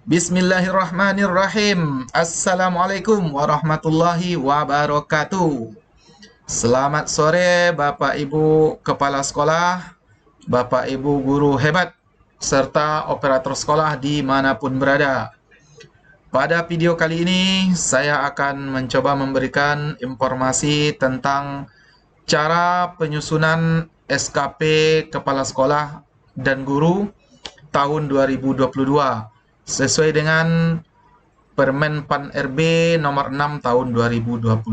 Bismillahirrahmanirrahim. Assalamualaikum warahmatullahi wabarakatuh. Selamat sore Bapak Ibu Kepala Sekolah, Bapak Ibu Guru hebat, serta operator sekolah dimanapun berada. Pada video kali ini, saya akan mencoba memberikan informasi tentang cara penyusunan SKP Kepala Sekolah dan Guru tahun 2022 sesuai dengan Permen PAN RB nomor 6 tahun 2022.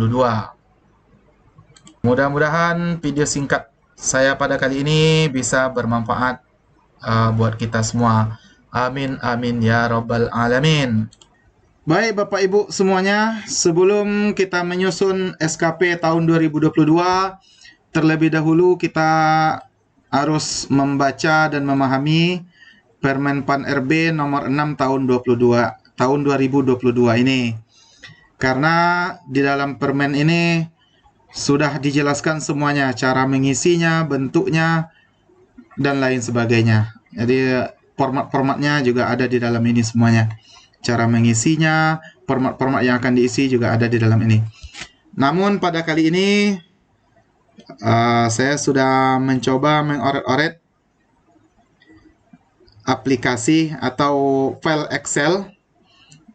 Mudah-mudahan video singkat saya pada kali ini bisa bermanfaat buat kita semua. Amin amin ya rabbal alamin. Baik Bapak Ibu semuanya, sebelum kita menyusun SKP tahun 2022, terlebih dahulu kita harus membaca dan memahami Permen PAN RB nomor 6 tahun 2022 ini. Karena di dalam permen ini sudah dijelaskan semuanya, cara mengisinya, bentuknya, dan lain sebagainya. Jadi format-formatnya juga ada di dalam ini semuanya. Cara mengisinya, format-format yang akan diisi juga ada di dalam ini. Namun pada kali ini saya sudah mencoba mengoret-oret aplikasi atau file Excel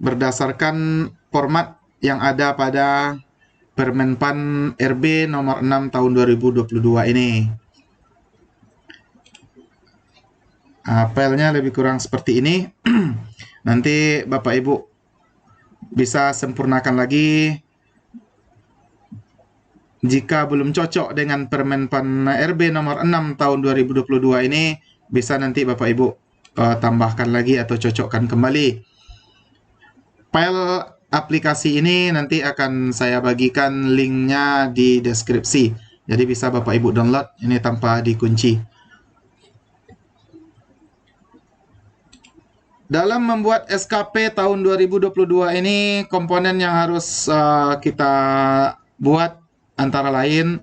berdasarkan format yang ada pada Permen PAN RB nomor 6 tahun 2022 ini. Filenya lebih kurang seperti ini. Nanti Bapak Ibu bisa sempurnakan lagi. Jika belum cocok dengan Permen PAN RB nomor 6 tahun 2022 ini, bisa nanti Bapak Ibu tambahkan lagi atau cocokkan kembali. File aplikasi ini nanti akan saya bagikan linknya di deskripsi. Jadi bisa Bapak Ibu download ini tanpa dikunci. Dalam membuat SKP tahun 2022 ini, komponen yang harus kita buat antara lain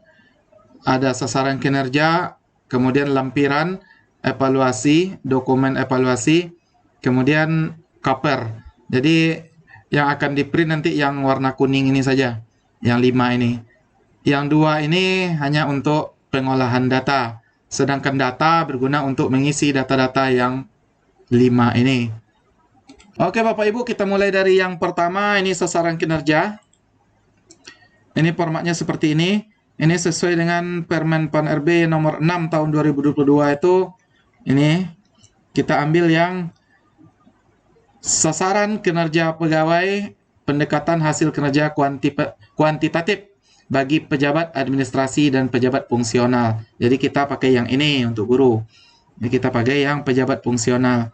ada sasaran kinerja, kemudian lampiran, evaluasi, dokumen evaluasi, kemudian cover. Jadi yang akan di print nanti yang warna kuning ini saja, yang 5 ini. Yang 2 ini hanya untuk pengolahan data, sedangkan data berguna untuk mengisi data-data yang 5 ini. Oke Bapak Ibu, kita mulai dari yang pertama, ini sasaran kinerja. Ini formatnya seperti ini. Ini sesuai dengan Permen PAN RB nomor 6 tahun 2022 itu. Ini kita ambil yang sasaran kinerja pegawai, pendekatan hasil kinerja kuantitatif bagi pejabat administrasi dan pejabat fungsional. Jadi kita pakai yang ini untuk guru. Ini kita pakai yang pejabat fungsional.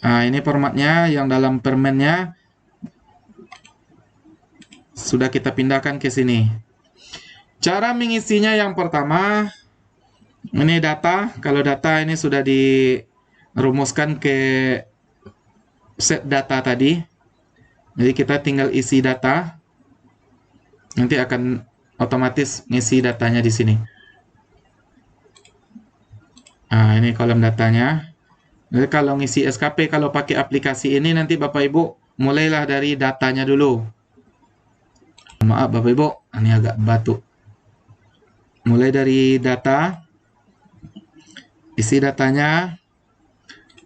Nah, ini formatnya yang dalam permennya sudah kita pindahkan ke sini. Cara mengisinya yang pertama, ini data. Kalau data ini sudah dirumuskan ke set data tadi. Jadi kita tinggal isi data. Nanti akan otomatis ngisi datanya di sini. Nah, ini kolom datanya. Jadi kalau ngisi SKP, kalau pakai aplikasi ini nanti Bapak Ibu mulailah dari datanya dulu. Maaf Bapak Ibu, ini agak batuk. Mulai dari data, isi datanya,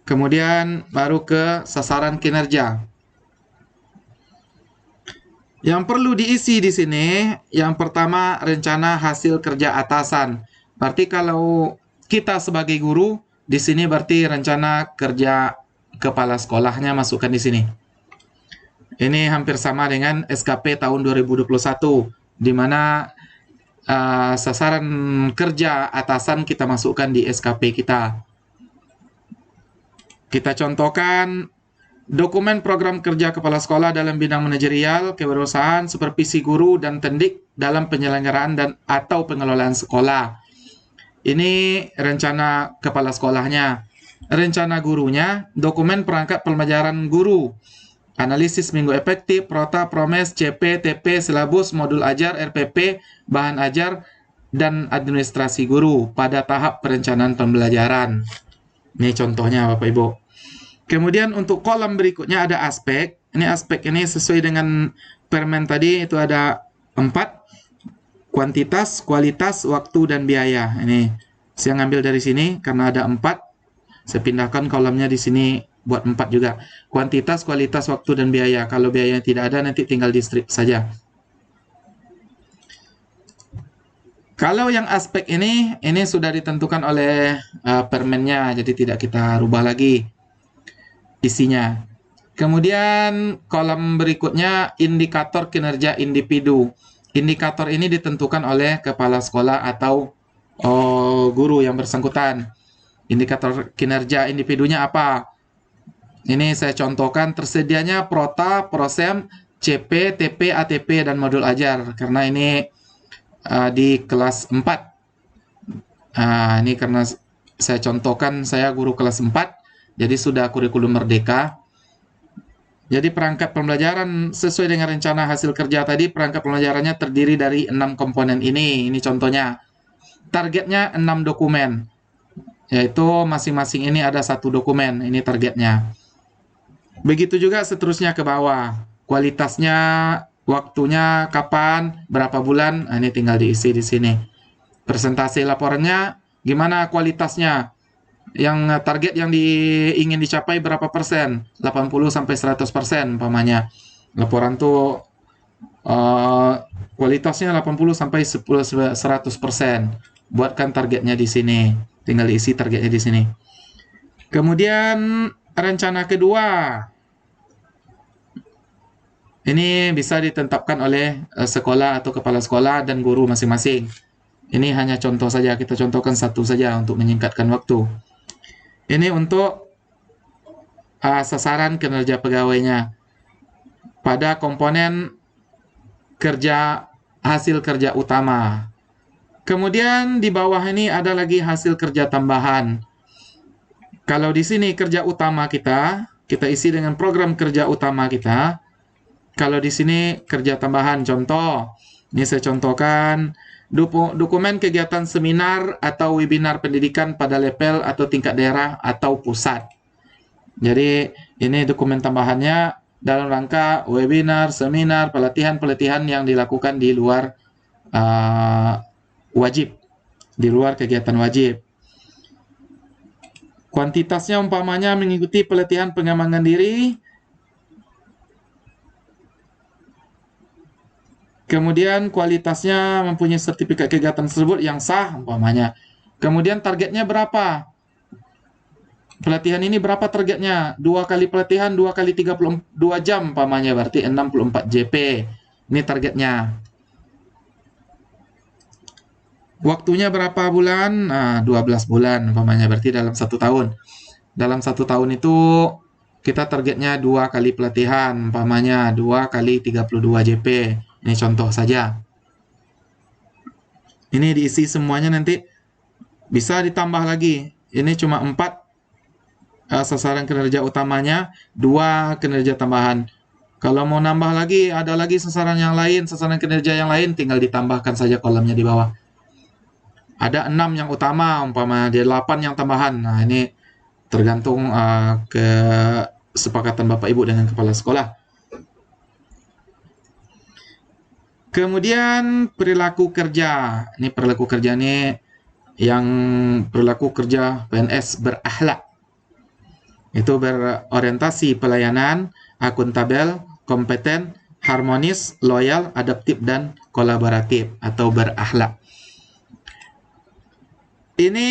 kemudian baru ke sasaran kinerja. Yang perlu diisi di sini, yang pertama rencana hasil kerja atasan. Berarti kalau kita sebagai guru, di sini berarti rencana kerja kepala sekolahnya masukkan di sini. Ini hampir sama dengan SKP tahun 2021, di mana sasaran kerja atasan kita masukkan di SKP kita. Kita contohkan dokumen program kerja kepala sekolah dalam bidang manajerial, kewirausahaan, supervisi guru, dan tendik dalam penyelenggaraan dan atau pengelolaan sekolah. Ini rencana kepala sekolahnya. Rencana gurunya, dokumen perangkat pembelajaran guru, analisis minggu efektif, prota, promes, CP, TP, silabus, modul ajar, RPP, bahan ajar, dan administrasi guru pada tahap perencanaan pembelajaran. Ini contohnya Bapak Ibu. Kemudian untuk kolom berikutnya ada aspek. Ini aspek ini sesuai dengan permen tadi, itu ada 4. Kuantitas, kualitas, waktu, dan biaya. Ini saya ngambil dari sini karena ada 4. Saya pindahkan kolomnya di sini buat 4 juga. Kuantitas, kualitas, waktu, dan biaya. Kalau biayanya tidak ada, nanti tinggal di strip saja. Kalau yang aspek ini sudah ditentukan oleh permennya, jadi tidak kita rubah lagi isinya. Kemudian kolom berikutnya indikator kinerja individu. Indikator ini ditentukan oleh kepala sekolah atau guru yang bersangkutan. Indikator kinerja individunya apa? Ini saya contohkan, tersedianya Prota, Prosem, CP, TP, ATP, dan modul ajar. Karena ini di kelas 4. Ini karena saya contohkan, saya guru kelas 4, jadi sudah kurikulum merdeka. Jadi perangkat pembelajaran sesuai dengan rencana hasil kerja tadi, perangkat pembelajarannya terdiri dari 6 komponen ini. Ini contohnya. Targetnya 6 dokumen. Yaitu masing-masing ini ada 1 dokumen. Ini targetnya. Begitu juga seterusnya ke bawah. Kualitasnya, waktunya, kapan, berapa bulan, ini tinggal diisi di sini. Presentasi laporannya, gimana kualitasnya? Yang target yang ingin dicapai berapa persen? 80-100% umpamanya. Laporan tuh kualitasnya 80-100%. Buatkan targetnya di sini. Tinggal diisi targetnya di sini. Kemudian rencana kedua. Ini bisa ditetapkan oleh sekolah atau kepala sekolah dan guru masing-masing. Ini hanya contoh saja, kita contohkan 1 saja untuk menyingkatkan waktu. Ini untuk sasaran kinerja pegawainya pada komponen hasil kerja utama. Kemudian di bawah ini ada lagi hasil kerja tambahan. Kalau di sini kerja utama kita isi dengan program kerja utama kita. Kalau di sini kerja tambahan, contoh. Ini saya contohkan. Dokumen kegiatan seminar atau webinar pendidikan pada level atau tingkat daerah atau pusat. Jadi ini dokumen tambahannya dalam rangka webinar, seminar, pelatihan-pelatihan yang dilakukan di luar wajib, di luar kegiatan wajib. Kuantitasnya umpamanya mengikuti pelatihan pengembangan diri. Kemudian kualitasnya mempunyai sertifikat kegiatan tersebut yang sah umpamanya. Kemudian targetnya berapa? Pelatihan ini berapa targetnya? 2 kali pelatihan, 2 kali 32 jam umpamanya, berarti 64 JP. Ini targetnya. Waktunya berapa bulan? 12 bulan umpamanya, berarti dalam 1 tahun. Dalam 1 tahun itu kita targetnya 2 kali pelatihan, umpamanya 2 kali 32 JP. Ini contoh saja. Ini diisi semuanya, nanti bisa ditambah lagi. Ini cuma 4 sasaran kinerja utamanya, 2 kinerja tambahan. Kalau mau nambah lagi, ada lagi sasaran yang lain, sasaran kinerja yang lain, tinggal ditambahkan saja kolomnya di bawah. Ada 6 yang utama, umpama ada 8 yang tambahan. Nah, ini tergantung kesepakatan Bapak Ibu dengan kepala sekolah. Kemudian perilaku kerja. Ini perilaku kerja ini yang perilaku kerja PNS berakhlak. Itu berorientasi pelayanan, akuntabel, kompeten, harmonis, loyal, adaptif, dan kolaboratif atau berakhlak. Ini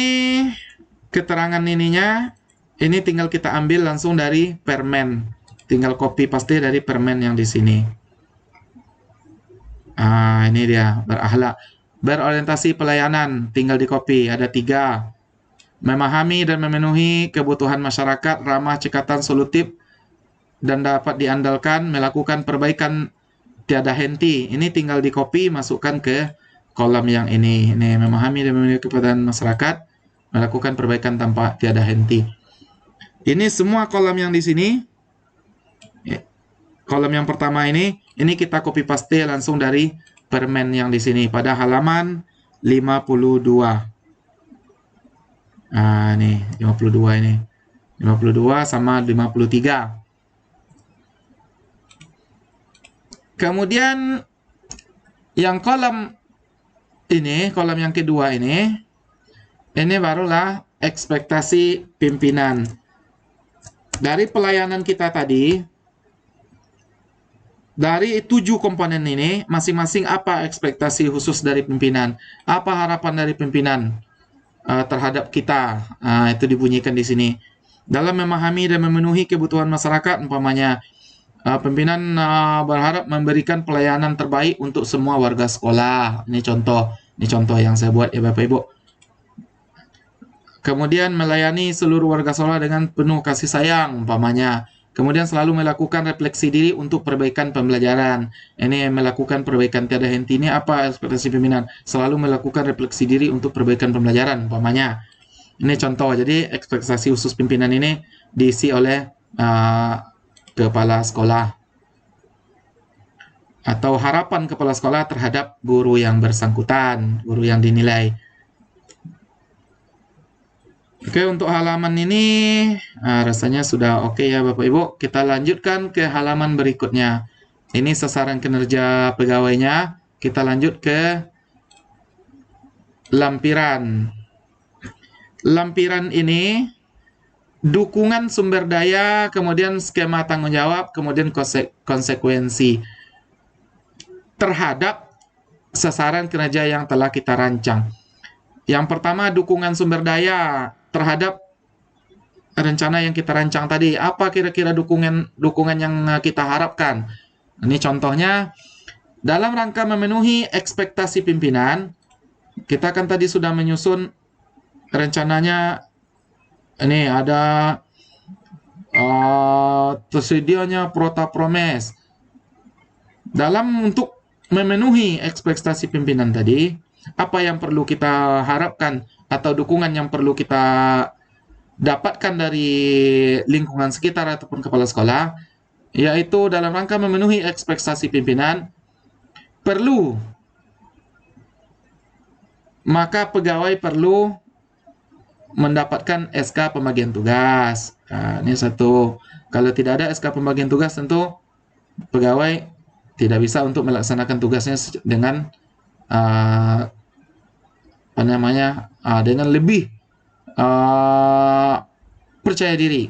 keterangan ininya, ini tinggal kita ambil langsung dari permen. Tinggal copy paste dari permen yang di sini. Ini dia, berakhlak. Berorientasi pelayanan, tinggal di copy, ada 3. Memahami dan memenuhi kebutuhan masyarakat, ramah, cekatan, solutif, dan dapat diandalkan, melakukan perbaikan tiada henti. Ini tinggal di copy, masukkan ke kolom yang ini. Ini memahami dan memenuhi kebutuhan masyarakat, melakukan perbaikan tanpa tiada henti. Ini semua kolom yang di sini. Kolom yang pertama ini kita copy paste langsung dari permen yang di sini pada halaman 52. Ini 52 ini. 52 sama 53. Kemudian yang kolom yang kedua ini barulah ekspektasi pimpinan. Dari pelayanan kita tadi, dari 7 komponen ini, masing-masing apa ekspektasi khusus dari pimpinan? Apa harapan dari pimpinan terhadap kita? Itu dibunyikan di sini. Dalam memahami dan memenuhi kebutuhan masyarakat, umpamanya, pimpinan berharap memberikan pelayanan terbaik untuk semua warga sekolah. Ini contoh yang saya buat ya Bapak Ibu. Kemudian melayani seluruh warga sekolah dengan penuh kasih sayang, umpamanya. Kemudian selalu melakukan refleksi diri untuk perbaikan pembelajaran. Ini melakukan perbaikan tiada henti. Ini apa ekspektasi pimpinan? Selalu melakukan refleksi diri untuk perbaikan pembelajaran, umpamanya. Ini contoh. Jadi ekspektasi khusus pimpinan ini diisi oleh kepala sekolah. Atau harapan kepala sekolah terhadap guru yang bersangkutan, guru yang dinilai. Oke, untuk halaman ini rasanya sudah oke ya Bapak Ibu. Kita lanjutkan ke halaman berikutnya. Ini sasaran kinerja pegawainya. Kita lanjut ke lampiran. Lampiran ini dukungan sumber daya, kemudian skema tanggung jawab, kemudian konsekuensi terhadap sasaran kinerja yang telah kita rancang. Yang pertama, dukungan sumber daya terhadap rencana yang kita rancang tadi. Apa kira-kira dukungan yang kita harapkan? Ini contohnya, dalam rangka memenuhi ekspektasi pimpinan, kita kan tadi sudah menyusun rencananya. Ini ada tersedianya Protapromes. Untuk memenuhi ekspektasi pimpinan tadi, apa yang perlu kita harapkan atau dukungan yang perlu kita dapatkan dari lingkungan sekitar ataupun kepala sekolah, yaitu dalam rangka memenuhi ekspektasi pimpinan, maka pegawai perlu mendapatkan SK pembagian tugas. Ini satu. Kalau tidak ada SK pembagian tugas, tentu pegawai tidak bisa untuk melaksanakan tugasnya dengan dengan lebih percaya diri.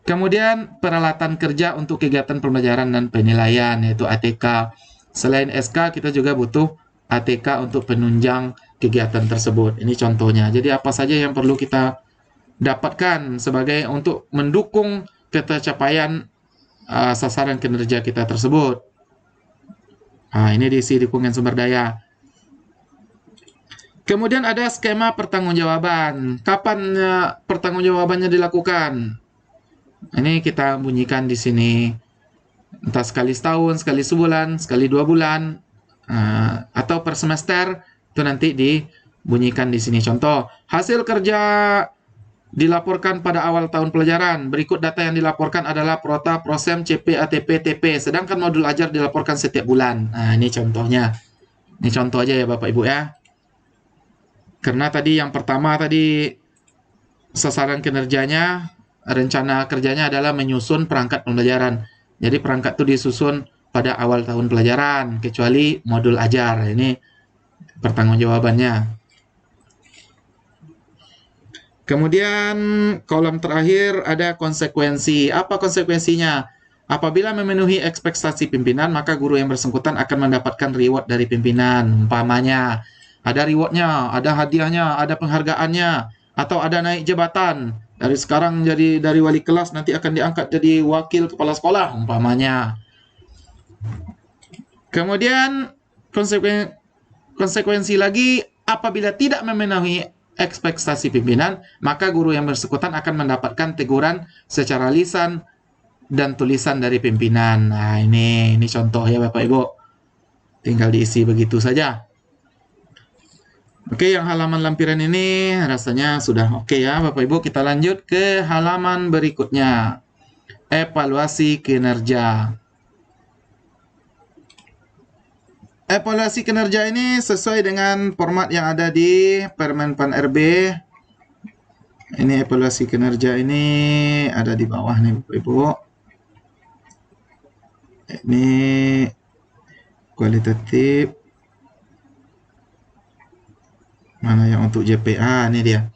Kemudian peralatan kerja untuk kegiatan pembelajaran dan penilaian, yaitu ATK. Selain SK, kita juga butuh ATK untuk penunjang kegiatan tersebut. Ini contohnya. Jadi apa saja yang perlu kita dapatkan sebagai untuk mendukung tercapaian sasaran kinerja kita tersebut. Ini diisi dukungan sumber daya. Kemudian ada skema pertanggungjawaban. Kapan pertanggungjawabannya dilakukan? Ini kita bunyikan di sini. Entah sekali setahun, sekali sebulan, sekali 2 bulan, atau per semester, itu nanti dibunyikan di sini. Contoh, hasil kerja dilaporkan pada awal tahun pelajaran. Berikut data yang dilaporkan adalah Prota, Prosem, CP, ATP, TP. Sedangkan modul ajar dilaporkan setiap bulan. Ini contohnya. Ini contoh aja ya Bapak Ibu ya. Karena tadi yang pertama tadi sasaran kinerjanya, rencana kerjanya adalah menyusun perangkat pembelajaran. Jadi perangkat itu disusun pada awal tahun pelajaran, kecuali modul ajar. Ini pertanggungjawabannya. Kemudian kolom terakhir ada konsekuensi. Apa konsekuensinya? Apabila memenuhi ekspektasi pimpinan, maka guru yang bersangkutan akan mendapatkan reward dari pimpinan. Umpamanya, ada rewardnya, ada hadiahnya, ada penghargaannya, atau ada naik jabatan. Dari sekarang dari wali kelas nanti akan diangkat jadi wakil kepala sekolah, umpamanya. Kemudian konsekuensi lagi, apabila tidak memenuhi ekspektasi pimpinan, maka guru yang bersangkutan akan mendapatkan teguran secara lisan dan tulisan dari pimpinan. Ini contoh ya Bapak Ibu. Tinggal diisi begitu saja. Oke, yang halaman lampiran ini rasanya sudah oke ya Bapak Ibu. Kita lanjut ke halaman berikutnya. Evaluasi kinerja. Evaluasi kinerja ini sesuai dengan format yang ada di Permen Pan RB Ini evaluasi kinerja ini ada di bawah nih Bapak Ibu. Ini kualitatif. Mana yang untuk JPA? Ini dia.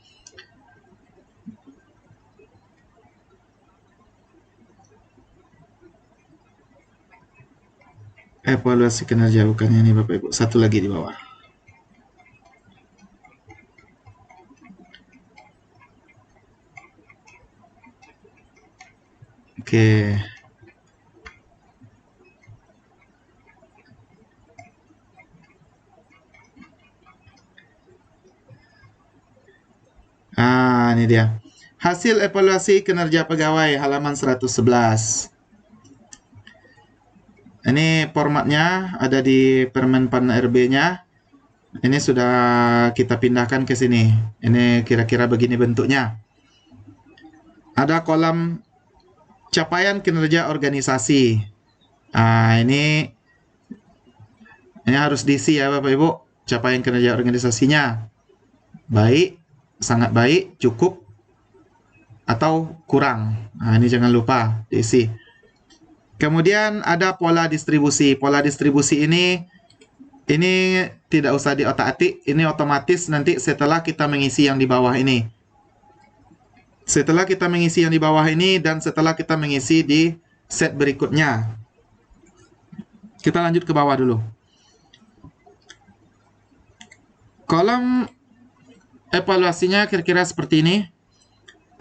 Evaluasi kinerja bukannya ini Bapak Ibu. Satu lagi di bawah. Oke. Ini dia. Hasil evaluasi kinerja pegawai halaman 111. Ini formatnya ada di Permenpan RB-nya. Ini sudah kita pindahkan ke sini. Ini kira-kira begini bentuknya. Ada kolom capaian kinerja organisasi. Ini harus diisi ya Bapak Ibu. Capaian kinerja organisasinya. Baik, sangat baik, cukup, atau kurang. Ini jangan lupa diisi. Kemudian ada pola distribusi. Pola distribusi ini tidak usah diotak-atik. Ini otomatis nanti setelah kita mengisi yang di bawah ini. Setelah kita mengisi yang di bawah ini dan setelah kita mengisi di set berikutnya. Kita lanjut ke bawah dulu. Kolom evaluasinya kira-kira seperti ini.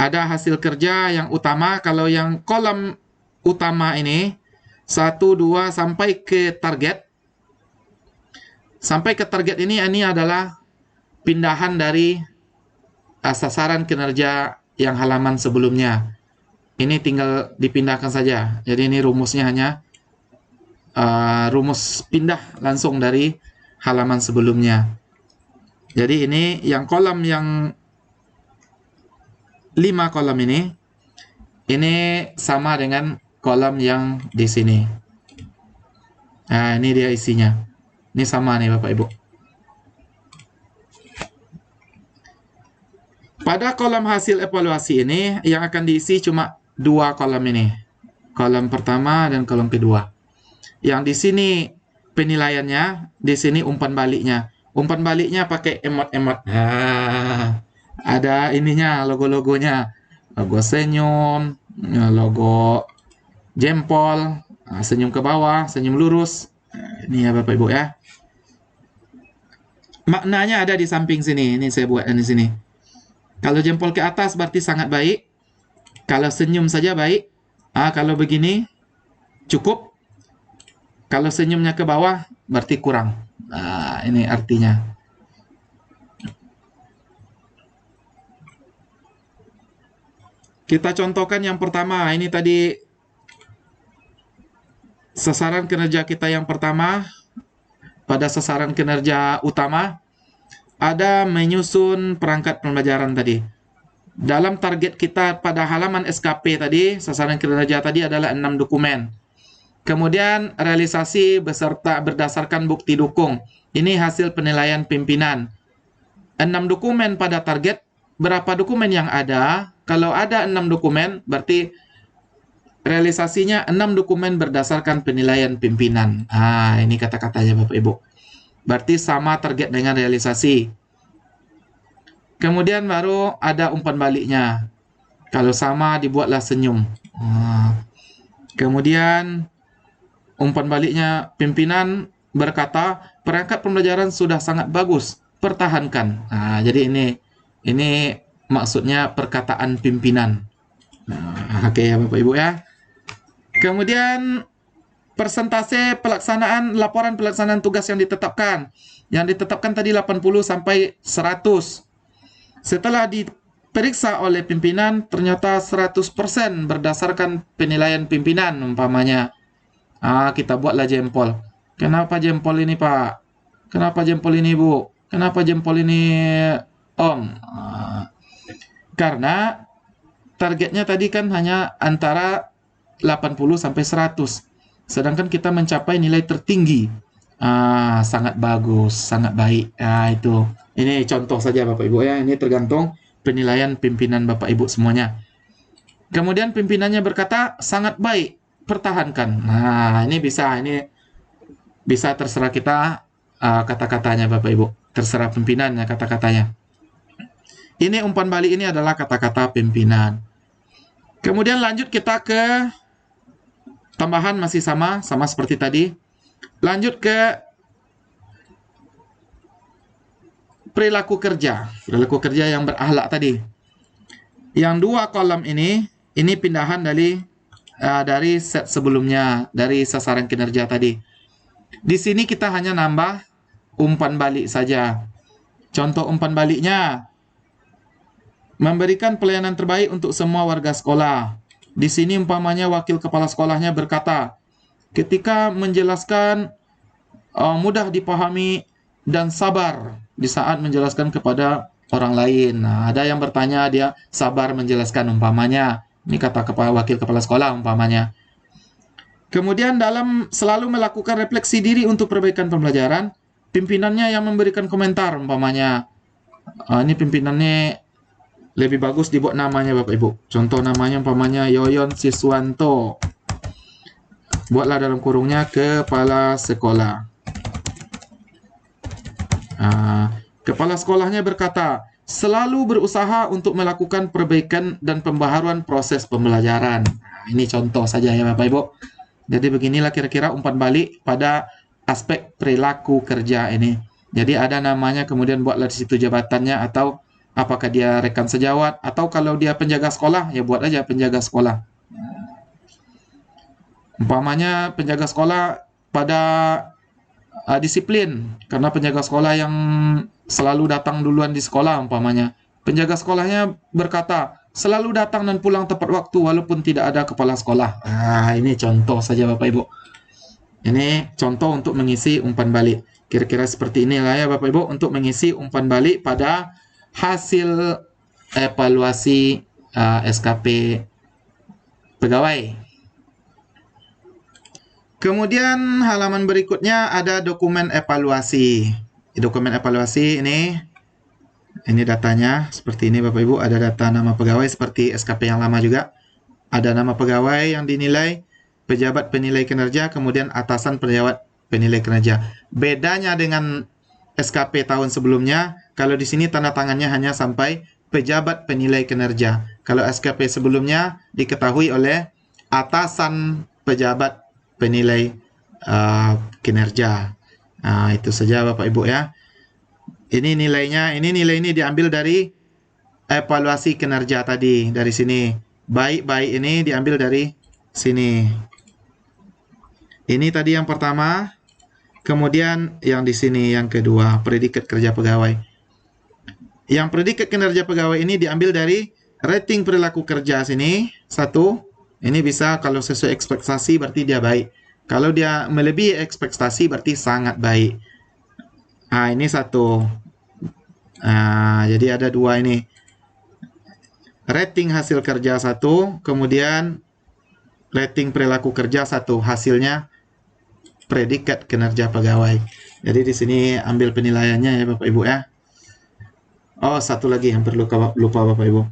Ada hasil kerja yang utama. Kalau yang kolom utama ini 1, 2 sampai ke target. Sampai ke target ini adalah pindahan dari sasaran kinerja yang halaman sebelumnya. Ini tinggal dipindahkan saja. Jadi ini rumusnya hanya rumus pindah langsung dari halaman sebelumnya. Jadi ini yang kolom yang 5 kolom ini sama dengan kolom yang di sini. Ini dia isinya. Ini sama nih Bapak Ibu. Pada kolom hasil evaluasi ini yang akan diisi cuma 2 kolom ini. Kolom pertama dan kolom kedua. Yang di sini penilaiannya, di sini umpan baliknya. Umpan baliknya pakai emot-emot. Ada ininya, logo-logonya. Logo senyum, logo jempol, senyum ke bawah, senyum lurus. Ini ya Bapak Ibu ya. Maknanya ada di samping sini. Ini saya buat di sini. Kalau jempol ke atas berarti sangat baik. Kalau senyum saja baik. Kalau begini cukup. Kalau senyumnya ke bawah berarti kurang. Ini artinya. Kita contohkan yang pertama. Ini tadi sasaran kinerja kita yang pertama. Pada sasaran kinerja utama ada menyusun perangkat pembelajaran tadi. Dalam target kita pada halaman SKP tadi, sasaran kinerja tadi adalah 6 dokumen. Kemudian realisasi beserta berdasarkan bukti dukung. Ini hasil penilaian pimpinan. 6 dokumen pada target. Berapa dokumen yang ada? Kalau ada 6 dokumen, berarti realisasinya 6 dokumen berdasarkan penilaian pimpinan. Ini kata-katanya Bapak Ibu. Berarti sama target dengan realisasi. Kemudian baru ada umpan baliknya. Kalau sama dibuatlah senyum. Kemudian umpan baliknya pimpinan berkata, perangkat pembelajaran sudah sangat bagus, pertahankan. Jadi ini maksudnya perkataan pimpinan. Oke ya Bapak Ibu ya. Kemudian persentase pelaksanaan laporan pelaksanaan tugas yang ditetapkan. Yang ditetapkan tadi 80 sampai 100. Setelah diperiksa oleh pimpinan ternyata 100% berdasarkan penilaian pimpinan umpamanya. Kita buatlah jempol. Kenapa jempol ini Pak? Kenapa jempol ini Bu? Kenapa jempol ini Om? Karena targetnya tadi kan hanya antara 80 sampai 100. Sedangkan kita mencapai nilai tertinggi. Sangat bagus, sangat baik. Itu. Ini contoh saja Bapak Ibu ya. Ini tergantung penilaian pimpinan Bapak Ibu semuanya. Kemudian pimpinannya berkata, sangat baik, pertahankan. Nah, ini bisa terserah kita kata-katanya Bapak Ibu. Terserah pimpinannya kata-katanya. Ini umpan balik ini adalah kata-kata pimpinan. Kemudian lanjut kita ke tambahan masih sama seperti tadi. Lanjut ke perilaku kerja yang berakhlak tadi. Yang dua kolom ini pindahan dari set sebelumnya, dari sasaran kinerja tadi. Di sini kita hanya nambah umpan balik saja. Contoh umpan baliknya, memberikan pelayanan terbaik untuk semua warga sekolah. Di sini umpamanya wakil kepala sekolahnya berkata, ketika menjelaskan mudah dipahami dan sabar di saat menjelaskan kepada orang lain. Nah, ada yang bertanya, dia sabar menjelaskan umpamanya. Ini kata wakil kepala sekolah umpamanya. Kemudian dalam selalu melakukan refleksi diri untuk perbaikan pembelajaran, pimpinannya yang memberikan komentar umpamanya. Ini pimpinannya lebih bagus dibuat namanya Bapak Ibu. Contoh namanya umpamanya Yoyon Siswanto. Buatlah dalam kurungnya kepala sekolah. Kepala sekolahnya berkata, selalu berusaha untuk melakukan perbaikan dan pembaharuan proses pembelajaran. Ini contoh saja ya Bapak Ibu. Jadi beginilah kira-kira umpan balik pada aspek perilaku kerja ini. Jadi ada namanya, kemudian buatlah di situ jabatannya, atau apakah dia rekan sejawat, atau kalau dia penjaga sekolah, ya buat aja penjaga sekolah. Umpamanya penjaga sekolah pada disiplin, karena penjaga sekolah yang selalu datang duluan di sekolah umpamanya. Penjaga sekolahnya berkata, selalu datang dan pulang tepat waktu walaupun tidak ada kepala sekolah. Ini contoh saja Bapak Ibu. Ini contoh untuk mengisi umpan balik. Kira-kira seperti inilah ya Bapak Ibu untuk mengisi umpan balik pada hasil evaluasi SKP pegawai. Kemudian halaman berikutnya ada dokumen evaluasi. Dokumen evaluasi ini datanya seperti ini Bapak Ibu. Ada data nama pegawai seperti SKP yang lama juga. Ada nama pegawai yang dinilai, pejabat penilai kinerja, kemudian atasan pejabat penilai kinerja. Bedanya dengan SKP tahun sebelumnya, kalau di sini tanda tangannya hanya sampai pejabat penilai kinerja. Kalau SKP sebelumnya diketahui oleh atasan pejabat penilai kinerja. Itu saja Bapak Ibu ya. Ini nilainya, nilai ini diambil dari evaluasi kinerja tadi, dari sini. Baik-baik ini diambil dari sini. Ini tadi yang pertama, kemudian yang di sini yang kedua, predikat kerja pegawai. Yang predikat kinerja pegawai ini diambil dari rating perilaku kerja sini, 1. Ini bisa kalau sesuai ekspektasi berarti dia baik. Kalau dia melebihi ekspektasi berarti sangat baik. Ini 1. Jadi ada 2 ini. Rating hasil kerja 1, kemudian rating perilaku kerja 1. Hasilnya predikat kinerja pegawai. Jadi di sini ambil penilaiannya ya Bapak Ibu ya. Satu lagi yang perlu lupa Bapak Ibu.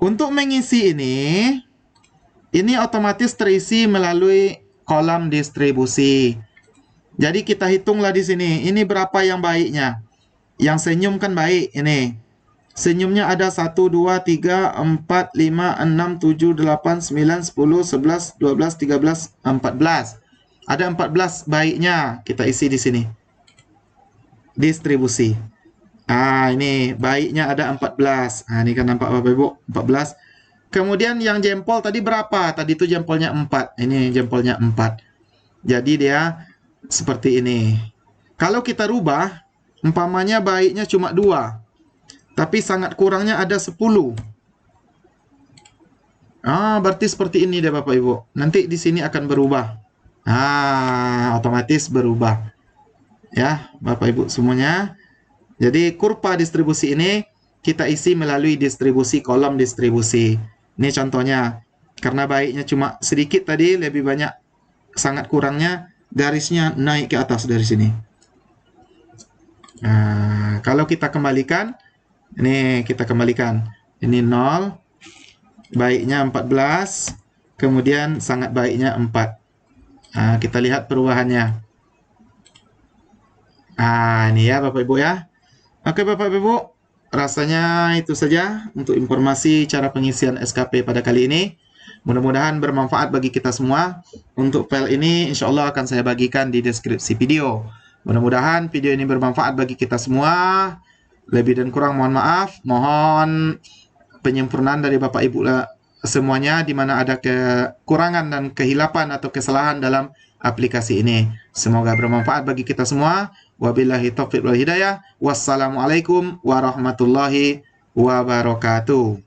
Untuk mengisi ini otomatis terisi melalui kolom distribusi. Jadi kita hitunglah di sini. Ini berapa yang baiknya? Yang senyum kan baik ini. Senyumnya ada 1, 2, 3, 4, 5, 6, 7, 8, 9, 10, 11, 12, 13, 14. Ada 14 baiknya. Kita isi di sini. Distribusi. Ini baiknya ada 14. Ini kan nampak Bapak Ibu, 14. Kemudian yang jempol tadi berapa? Tadi itu jempolnya 4. Ini jempolnya 4. Jadi dia seperti ini. Kalau kita rubah, umpamanya baiknya cuma 2. Tapi sangat kurangnya ada 10. Berarti seperti ini deh Bapak Ibu. Nanti di sini akan berubah. Otomatis berubah. Ya, Bapak Ibu semuanya. Jadi kurva distribusi ini kita isi melalui distribusi kolom distribusi. Ini contohnya. Karena baiknya cuma sedikit tadi, lebih banyak sangat kurangnya, garisnya naik ke atas dari sini. Kalau kita kembalikan, Ini kita kembalikan. Ini 0, baiknya 14, kemudian sangat baiknya 4. Nah, kita lihat perubahannya. Ini ya Bapak Ibu ya. Oke Bapak Ibu, rasanya itu saja untuk informasi cara pengisian SKP pada kali ini. Mudah-mudahan bermanfaat bagi kita semua. Untuk file ini insya Allah akan saya bagikan di deskripsi video. Mudah-mudahan video ini bermanfaat bagi kita semua. Lebih dan kurang mohon maaf. Mohon penyempurnaan dari Bapak Ibu semuanya di mana ada kekurangan dan kehilapan atau kesalahan dalam aplikasi ini. Semoga bermanfaat bagi kita semua. Wabillahi taufiq wal hidayah. Wassalamualaikum warahmatullahi wabarakatuh.